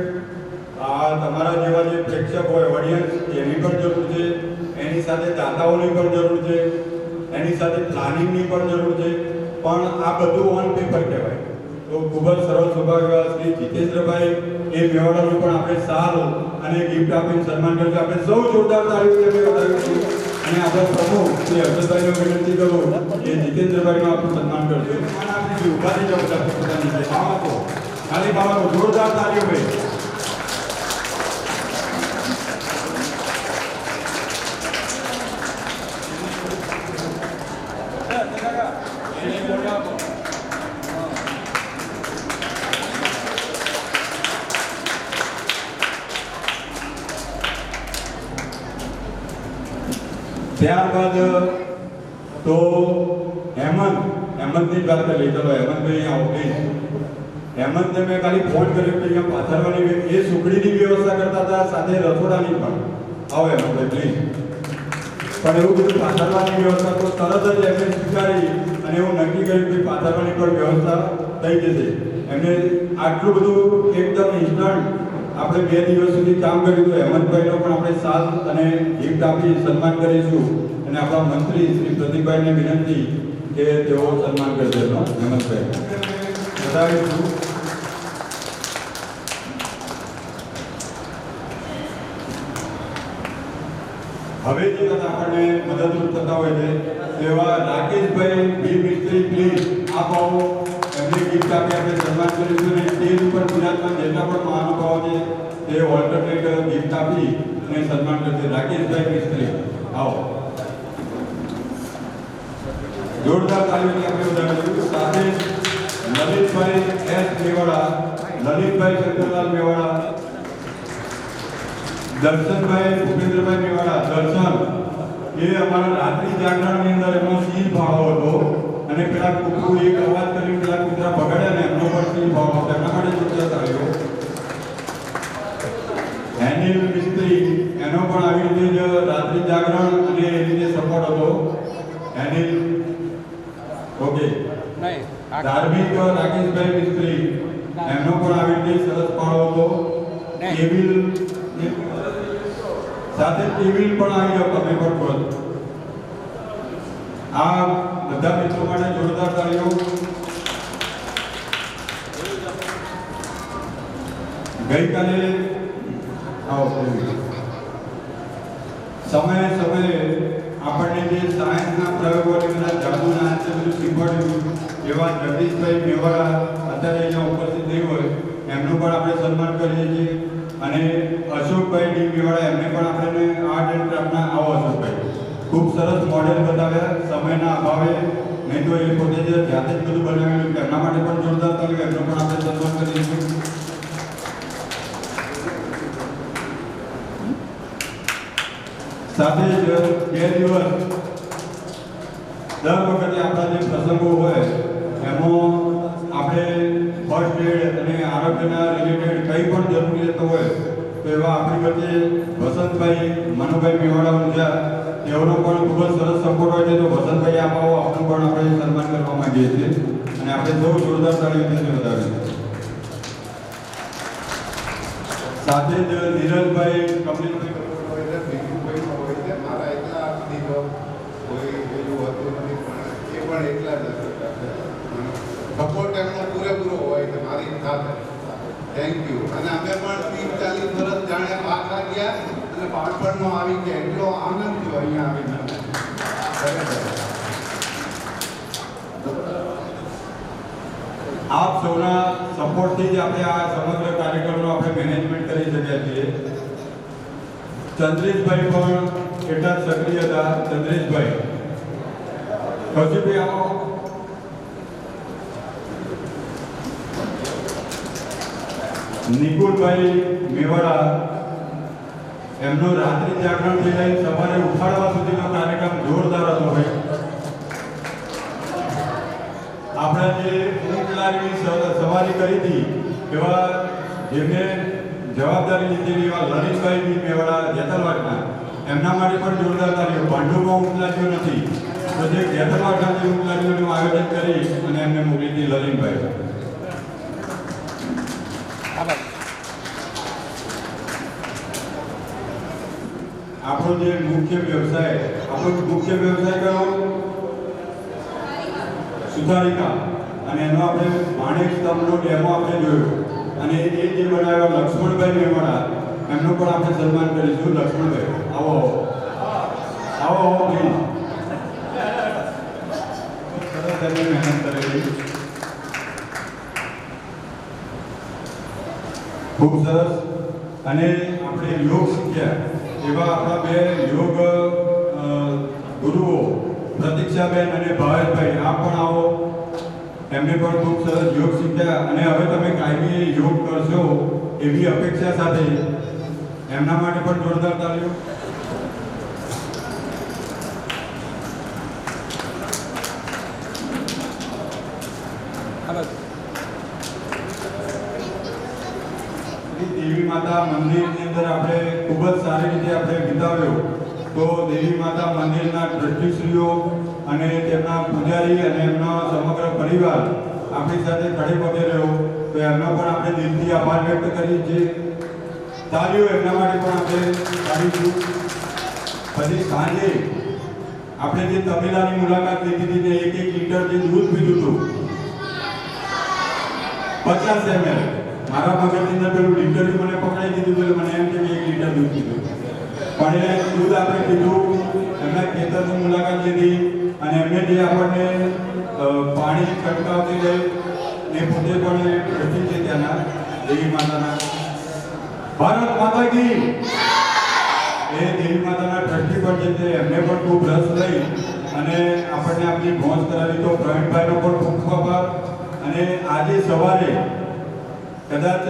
આ તમારા જેવા જે પ્રેક્ષક હોય, ઓડિયન્સ, એની પણ જરૂર છે, એની સાથે દાતાઓની પણ જરૂર છે, એની સાથે પ્લાનિંગની પણ જરૂર છે, પણ આ બધું ઓન પેપર કહેવાય. તો ખૂબ જ સરળ સ્વભાવ શ્રી જીતેન્દ્રભાઈ એ મેવાડાનું પણ આપણે સાલ અને ગિફ્ટ આપીને સન્માન કર્યું. આપણે સૌ જોરદાર તાળીઓ વધારીશું. અને આપણા પ્રમુખ શ્રી હર્ષદભાઈનો વિનંતી કરું કે જીતેન્દ્રભાઈનું આપણું સન્માન કરજો. ઊભા થઈ જાઓ બધા પોતાની રીતે. બાળકો ખાલી બાળકો જોરદાર તાળીઓ ભાઈ. ત્યારબાદ તો હેમંતની વાત કરી. ચલો હેમંતભાઈ આવો પ્લીઝ. હેમંતને મેં ખાલી ફોન કર્યો કે અહીંયા પાથરવાની એ સુખડીની વ્યવસ્થા કરતા હતા, સાથે રસોડાની પણ. આવો હેમંતભાઈ પ્લીઝ. પણ એવું બધું પાથરવાની વ્યવસ્થા તો તરત જ એમને સ્વીકારી અને એવું નક્કી કર્યું કે પાથરવાની પણ વ્યવસ્થા થઈ જશે. એમને આટલું બધું એકદમ ઇન્સ્ટન્ટ આપણે 2 દિવસ સુધી કામ કર્યું. તો હેમંતભાઈનો પણ આપણે સાલ અને ગિફ્ટ આપી સન્માન કરીશું. અને આપણા મંત્રી શ્રી પ્રદીપભાઈને વિનંતી કે તેઓ સન્માન કરી દેજો. હેમંતભાઈ બતાવીશું. હવે જે બધા આપણને મદદરૂપ થતા હોય છે તેવા રાકેશભાઈ બી મિસ્ત્રી પ્લીઝ આપ આવો. એમને ગિફ્ટ આપી આપણે સન્માન કરીશું. અને સ્ટેજ ઉપર ગુજરાતમાં જેટલા પણ મહાનુભાવો છે તે ઓલ્ટરનેટ ગિફ્ટ આપી અને સન્માન કરશે. રાકેશભાઈ મિસ્ત્રી આવો. જોરદાર તાળીઓથી આપણે વધારીશું. સાથે લલિતભાઈ એસ મેવાડા, લલિતભાઈ શંકરલાલ મેવાડા, દર્શનભાઈ ભૂપેન્દ્રભાઈ મેવાડા. દર્શન એ અમારા રાત્રિ જાગરણની અંદર એમનો સિંહ ભાવ હતો અને પેલા કૂતરું એક અવાજ કરી પેલા કૂતરા બગાડ્યા ને એમનો પણ સિંહ ભાવ હતો. એમના માટે જોરદાર તાળીઓ. હેનિલ મિસ્ત્રી એનો પણ આવી રીતે જ રાત્રિ જાગરણ અને એ રીતે સપોર્ટ હતો. હેનિલ ઓકે. ધાર્મિક રાકેશભાઈ મિસ્ત્રી એમનો પણ આવી રીતે સરસ ફાળો હતો. કેવિલ સાથે કેવિલ પણ આવી જાવ તમે પણ બોલો. આ બધા મિત્રો માટે જોરદાર તાળીઓ. ગઈકાલે સમયે આપણને જે સાયન્સના પ્રયોગો અને બધા જાદુના હાથે બધું શીખવાડ્યું એવા જગદીશભાઈ મેવાડા અત્યારે અહીંયા ઉપસ્થિત નહીં હોય એમનું પણ આપણે સન્માન કરીએ છીએ. અને અશોકભાઈ ડી મેવાડા એમને પણ આપણે આર્ટ એન્ડ ક્રાફ્ટના. આવો અશોકભાઈ, ખૂબ સરસ મોડેલ બતાવ્યા સમયના અભાવે, નહીં તો એ પોતે જે જાતે જ બધું બનાવેલું એમના માટે પણ જોરદાર તાળીઓ. એમનું પણ આપણે સન્માન કરીશું. સાથે જ 2 દિવસ દર વખતે આપણા જે પ્રસંગો હોય એમાં આપણે ફર્સ્ટ એડ અને આરોગ્યના રિલેટેડ કંઈ પણ જરૂરી રહેતો હોય તો એવા આપણી વચ્ચે વસંતભાઈ મનુભાઈ મેવાડા ઊંઝા તેઓનો પણ ખૂબ જ સરસ સપોર્ટ હોય છે. તો વસંતભાઈ આપ આવો, આપનું પણ આપણે સન્માન કરવા માંગીએ છીએ અને આપણે સૌ જોરદાર તાળીઓથી વધાવીશું. સાથે જ નીરજભાઈ કમલેશભાઈ સપોર્ટ એમનો પૂરેપૂરો હોય છે મારી સાથે. Thank you. અને અમે પણ 30-40 વર્ષ જાણે ભાગ લાગ્યા અને બાળપણમાં આવી ગયા એટલો આનંદ થયો અહીંયા આવીને. આપ સૌના સપોર્ટથી જ આપણે આ સમગ્ર કાર્યક્રમનો આપણે મેનેજમેન્ટ કરી શક્યા છીએ. ચંદ્રેશભાઈ પણ એટલા જ સક્રિય હતા. ચંદ્રેશભાઈ કૌશિકભાઈ આવો. નિકુલભાઈ મેવાડા એમનો રાત્રિ જાગરણથી લઈ સવારે ઉઠાડવા સુધીનો કાર્યક્રમ જોરદાર હતો. ભાઈ આપણે જે ઊંટલારીની સવારી કરી હતી એવા જેમને જવાબદારી લીધેલી એવા લલિતભાઈ બી મેવાડા જેતલવાડના એમના માટે પણ જોરદાર તાળીઓ. ભાંડુમાં ઊંટલારીઓ નથી તો જે જેતલવાડના જે ઊંટલારીઓનું આયોજન કરી અને એમને મોકલી હતી લલિતભાઈ. આપણો જે મુખ્ય વ્યવસાય કયો? સુધારિકા. અને એનો આપણે માણેક સ્તંભનો ડેમો આપણે જોયો અને એ જે બનાવ્યો લક્ષ્મણભાઈ મેવાડા એમનું પણ આપણે સન્માન કરીશું. લક્ષ્મણભાઈ આવો આવો આવો ખૂબ સરસ. અને આપણે યોગ શીખ્યા એવા આપણા બે યોગ ગુરુઓ પ્રતીક્ષાબેન અને ભાવેશભાઈ, આપ પણ આવો. એમને પણ ખૂબ સરસ યોગ શીખ્યા અને હવે તમે કાયમી યોગ કરશો એવી અપેક્ષા સાથે એમના માટે પણ જોરદાર તાળીઓ. દેવી માતા મંદિરની અંદર આપણે ખૂબ જ સારી રીતે આપણે વિતાવ્યો. તો દેવી માતા મંદિરના ટ્રસ્ટીશ્રીઓ અને તેમના પૂજારી અને એમનો સમગ્ર પરિવાર આપણી સાથે ખડે પગે રહ્યો, તો એમનો પણ આપણે દિલથી આભાર વ્યક્ત કરીએ છીએ. તાળીઓ એમના માટે પણ આપણે પાડીશું. પછી સાંજે આપણે જે તબેલાની મુલાકાત લીધી હતી ને 1 લીટર જે દૂધ પીધું હતું 50 ml, મારા મગજની અંદર પેલું લીટર મને પકડાઈ દીધું, એટલે મને એમ કે 1 લીટર દૂધ પીધું. પણ એ દૂધ આપણે પીધું, એમના ખેતરની મુલાકાત લીધી અને એમને જે આપણને પાણી છંટકાવતી રહી એ પોતે પણ ટ્રસ્ટી છે ત્યાંના દેવી માતાના. ભારત માતા કી એ દેવી માતાના ટ્રસ્ટી પણ જે છે એમને પણ ખૂબ રસ લઈ અને આપણને આપણી પહોંચ કરાવી. તો પ્રવીણભાઈનો પણ ખૂબ ખૂબ આભાર. અને આજે સવારે કદાચ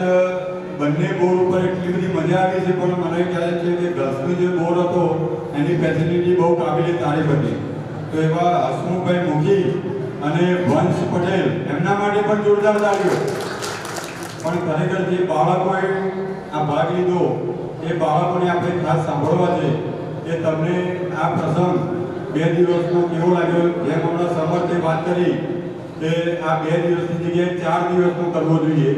બંને બોર ઉપર એટલી બધી મજા આવી છે, પણ મને ખ્યાલ છે કે ગર્લ્સનો જે બોર હતો એની ફેસિલિટી બહુ કાબિલે તારીફ હતી. તો એવા હસમુખભાઈ મુખી અને વંશ પટેલ, એમના માટે પણ જોરદાર તાળીઓ. પણ ખરેખર જે બાળકોએ આ ભાગ લીધો એ બાળકોને આપણે ખાસ સાંભળવા છે કે તમને આ પ્રસંગ 2 દિવસનો કેવો લાગ્યો. જેમ હમણાં સમર્થે વાત કરી કે આ 2 દિવસની જગ્યાએ 4 દિવસનો કરવો જોઈએ,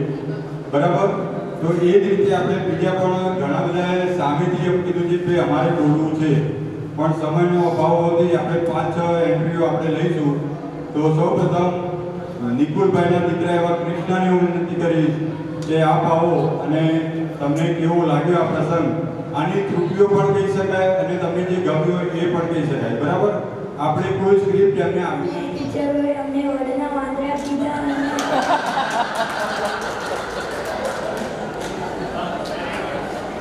બરાબર? તો એ જ રીતે આપણે બીજા પણ ઘણા બધા સામેથી એમ કીધું છે કે અમારે બોલવું છે, પણ સમયનો અભાવ હોવાથી આપણે 5-6 એન્ટ્રીઓ આપણે લઈશું. તો સૌપ્રથમ નિકુલભાઈના દીકરા એવા કૃષ્ણાને હું વિનંતી કરીશ કે આપ આવો અને તમને કેવો લાગ્યો આ પ્રસંગ. આની ત્રુટીઓ પણ કહી શકાય અને તમને જે ગમ્યું હોય એ પણ કહી શકાય, બરાબર? આપણે કોઈ સ્ક્રિપ્ટ એમને આપી ટીચરોએ અમને વડના વાંદરા કીધા.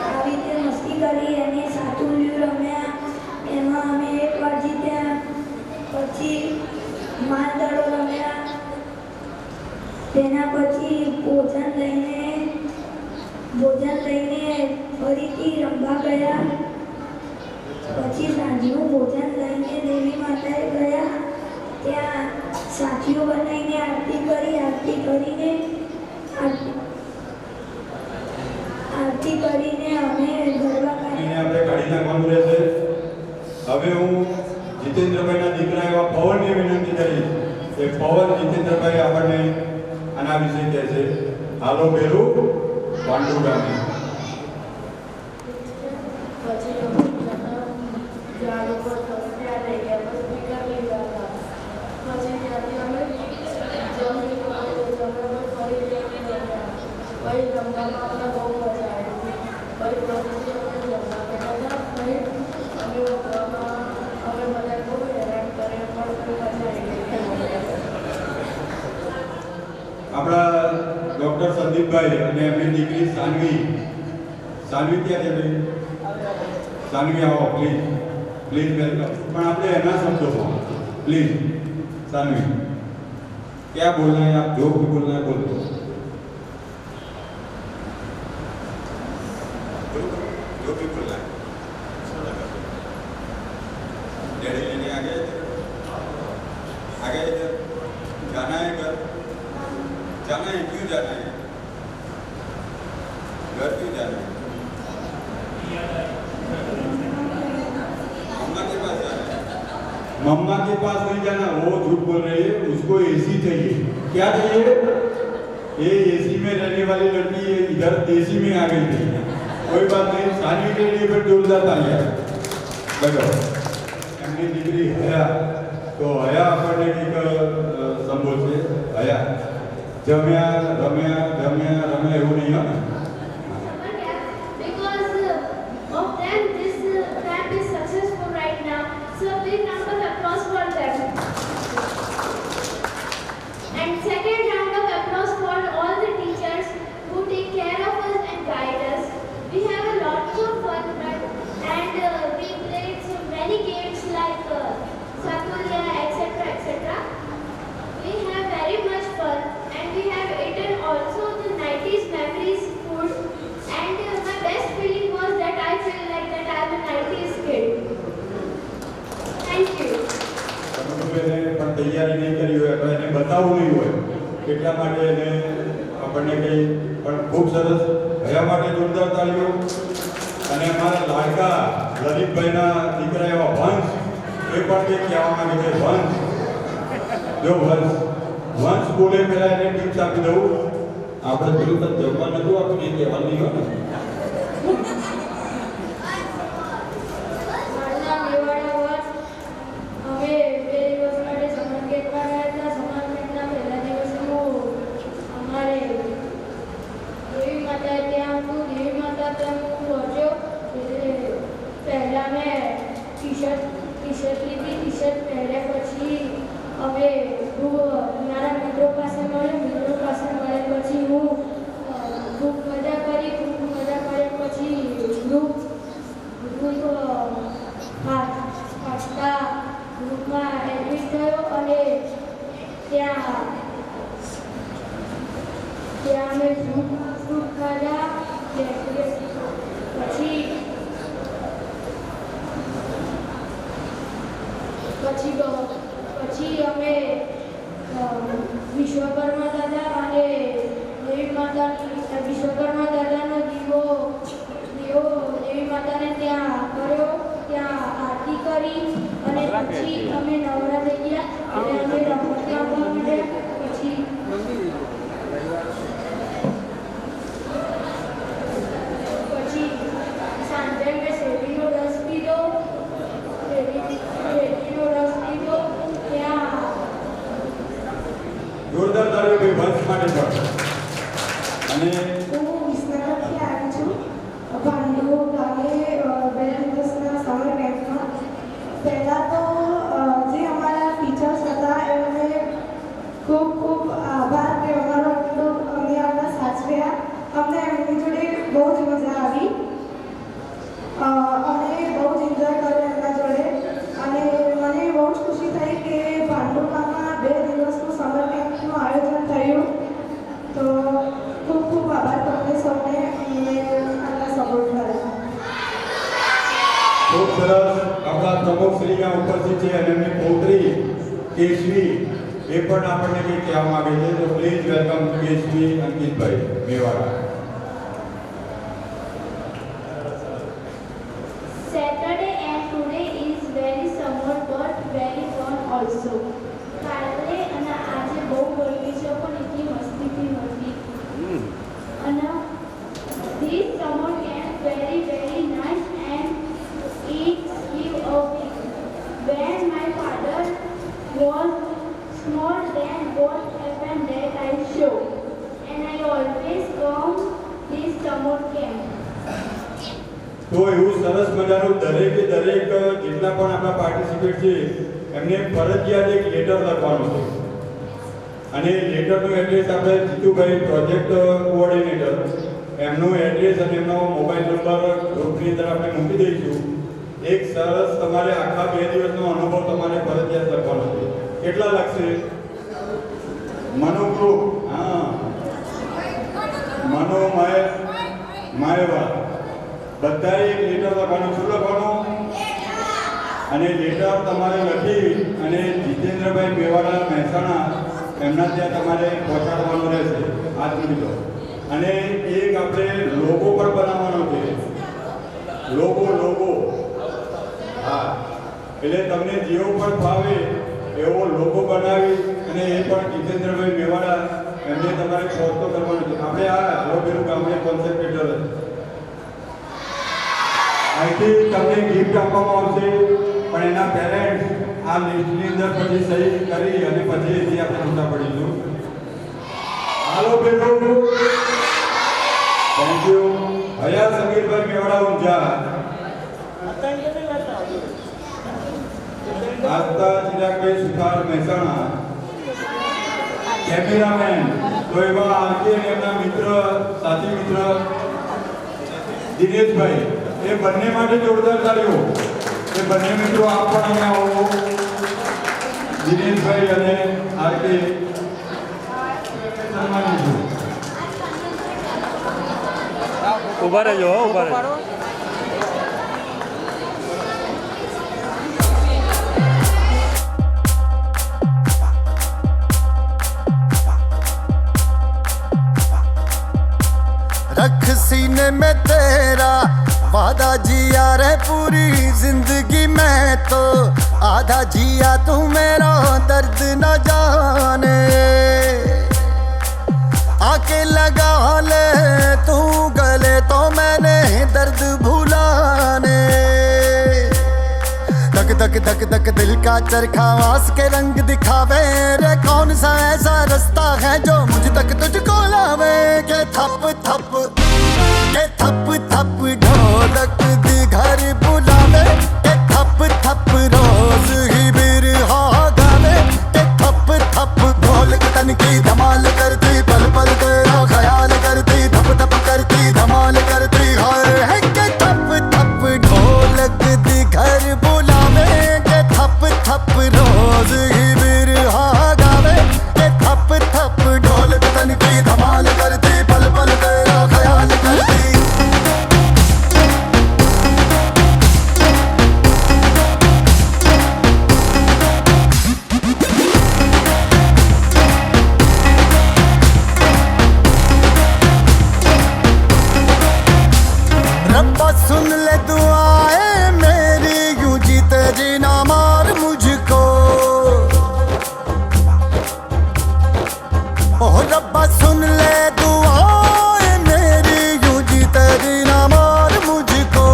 આવી રીતે મસ્તી કરી અને સાતુલ્યું રમ્યા. એમાં અમે 1 વાર જીત્યા. પછી માલદડો રમ્યા. તેના પછી ભોજન લઈને ફરીથી રમવા ગયા. પછી સાંજનું ભોજન લઈને દેવી માતાએ ગયા. ત્યાં સાથીઓ બનાવીને આરતી કરી. આરતી કરીને અમે ગરબા આપણે કાઢી નાખવાનું રહેશે. હવે હું જીતેન્દ્રભાઈના દીકરા એવા પવનને વિનંતી કરીશ કે પવન જીતેન્દ્રભાઈ આપણને આના વિશે કહેશે. હાલો ભેરું પાંડુગામી. આપણા ડોક્ટર સંદીપભાઈ અને એમની દીકરી સાનવી ક્યાં છે ભાઈ? સાનવી આવો પ્લીઝ વેલકમ. પણ આપણે એના શબ્દો પ્લીઝ. सानवी क्या बोलना है आप जो भी बोलना है बोल दो। जो भी बोलना है डैडी लेने आ गए इधर जाना है घर जाना है क्यों जाना है घर क्यों जाना है मम्मा के पास नहीं जाना वो झूठ बोल रही है उसको एसी चाहिए। क्या चाहिए? ये एसी में रहने वाली लड़की इधर देसी में आ गई थी। कोई बात नहीं सानवी के लिए फिर जोरदार तालियां बजाओ। एमनी डिग्री हया तो हया अपने एक संबोध से हया जम्या रम्या रम्या रम्या એવું નહીં हो like Sakulia, etc., etc. We have very much fun, and we have eaten also the 90s memories food. And my best feeling was that I feel like that I am a 90s kid. Thank you. એને પણ તૈયારી નહીં કરી હોય અથવા એને બતાવવું નહીં હોય એટલા માટે એને આપણને કંઈ પણ ખૂબ સરસ ભયા માટે જોરદાર તાળીઓ. અને અમારા લાડકા લલિતભાઈના દીકરા એવા વંશ એ પણ કંઈક કહેવા માંગે છે. વંશ જો વંશ બોલે પહેલાં એને ટિપ્સ આપી દઉં. આપણે પેલું તો જમવા નતું આપણું એ કહેવાનું નહીં હોય ને. ટી-શર્ટ પહેર્યા પછી અમે મારા મિત્રો પાસે મળ્યા પછી હું ખૂબ મજા કર્યા પછી ગ્રુપમાં એડમિટ થયો અને ત્યાં અમે ફ્રૂટ ખાધા. પછી અમે વિશ્વકર્મા દાદા અને વિશ્વકર્મા દાદાનો દીવો દેવી માતાને ત્યાં કર્યો, ત્યાં આરતી કરી અને પછી અમે નવરા થઈ ગયા અને અમે રમતમાં માંડ્યા. પછી સાંજે મેં શેરડીનો રસ પીધો. જોરદાર તાળીઓ ભાઈ વંશ માટે પણ. અને હું વિસનગરથી આવી છું. ભાંડુ ગામે 2 દિવસના સમર કેમ્પમાં. પહેલાં તો જે અમારા ટીચર્સ હતા એમને ખૂબ ખૂબ આભાર કે અમારો આટલો અમને આટલા સાચવ્યા. અમને એમની જોડે બહુ જ મજા આવી. અમે બહુ જ એન્જોય કર્યો એમના જોડે અને મને બહુ જ ખુશી થઈ કે ભાંડુકામાં 2 દિવસનું સમર કેમ્પનું આયોજન થયું. તો ખૂબ ખૂબ આભાર તમને સૌને અમને આટલા સપોર્ટ કર્યો. ખૂબ સરસ. આપણા પ્રમુખ શ્રી અહીંયા ઉપસ્થિત છે અને એમની પૌત્રી કેશવી એ પણ આપણને કંઈક કહેવા માંગે છે. તો પ્લીઝ વેલકમ કેશવી અંકિતભાઈ Mewada. Saturday and today is very summer but very fun also. કાલે અને આજે બહુ ગરમી છે પણ એટલી મસ્તીથી નથી. અને this summer camp very nice and it give a week. When my father was small then what happened that I show and I always come this summer camp. તો એવું સરસ મજાનું દરેક જેટલા પણ આપણા પાર્ટિસિપેટ છે એમને ફરજિયાત એક લેટર લખવાનું છે. અને લેટરનું એડ્રેસ આપણે જીતુભાઈ પ્રોજેક્ટ કોઓર્ડિનેટર એમનું એડ્રેસ અને એમનો મોબાઈલ નંબર ગ્રુપની અંદર આપણે મૂકી દઈશું. એક સરસ તમારે આખા 2 દિવસનો અનુભવ તમારે ફરજિયાત લખવાનો છે. કેટલા લખશે? મનોગ્રુપ, હા, માયવા બધાએ એક લેટર લખવાનું. શું લખવાનું? અને લેટર તમારે લખી અને જીતેન્દ્રભાઈ મેવાડા મહેસાણા એમના ત્યાં તમારે પહોંચાડવાનું રહેશે. આ સુધી લો. અને એક આપણે લોગો પણ બનાવવાનો છે. લોગો હા, એટલે તમને જેવો પણ ફાવે એવો લોગો બનાવી અને એ પણ જીતેન્દ્રભાઈ મેવાડા એમને તમારે પહોંચતો કરવાનો છે. આપણે આ લોગેલું ગામડે કોન્સેપ્ટ હેઠળ અહીંથી તમને ગિફ્ટ આપવામાં આવશે પણ એના પેરેન્ટ્સ આ લિસ્ટની અંદર પછી સહી કરી અને પછી એથી આપણે છૂટા પડીશું. હાલો પેલું થેન્ક યુ. હયા સમીરભાઈ મેવાડા ઊંઝા, આસ્તા ચિરાગભાઈ સુથાર મહેસાણા, કેમેરામેન તો એવા આરકે અને એમના મિત્ર સાથી મિત્ર દિનેશભાઈ એ બંને માટે જોરદાર તાળીઓ. એ બંને મિત્રો આપ પણ અહીંયા આવો. દિનેશભાઈ અને આરકે સન્માનિત. ઊભા રહેજો, ઊભા રહેજો. रख सीने में तेरा वादा जिया रे पूरी जिंदगी में तो आधा जिया तू मेरा दर्द न जाने आके लगा ले तू गले तो मैंने दर्द भुलाने धक धक धक धक दिल का चरखा आस के रंग दिखावे रे कौन सा ऐसा रास्ता है जो मुझ तक तुझको लावे के थप थप ढोलक दी घर बुलावे के थप थप रोज ही बिरहा गावे के थप थप ढोलक तन की धमाल करती पल पल तेरा ख्याल करती थप थप करती धमाल करती है के थप थप ढोलक दी घर बुलावे के थप थप रोज ही बिरहा गावे के थप थप ढोलक तन की धमाल करती पल पल तेरा ख्याल करती रब्बा सुन ले दुआएं मेरी यूं जीते जीना मार मुझको ओह रब्बा सुन ले दुआएं मेरी यूं जीते जीना मार मुझको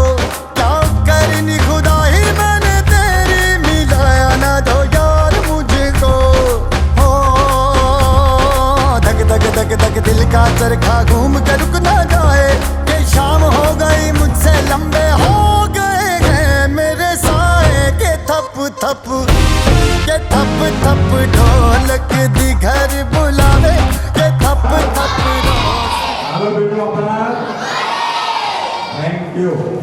क्या करनी खुदाई मैंने तेरी मिलाया ना दो यार मुझको हो धक धक धक धक दिल का चरखा घूम कर रुक ना जाए शाम हो गई मुझसे लंबे हो गए हैं मेरे साए के थप थप ढोलक दी घर बुलावे के थप थप હાલો બેટો આપણા થેન્ક યુ.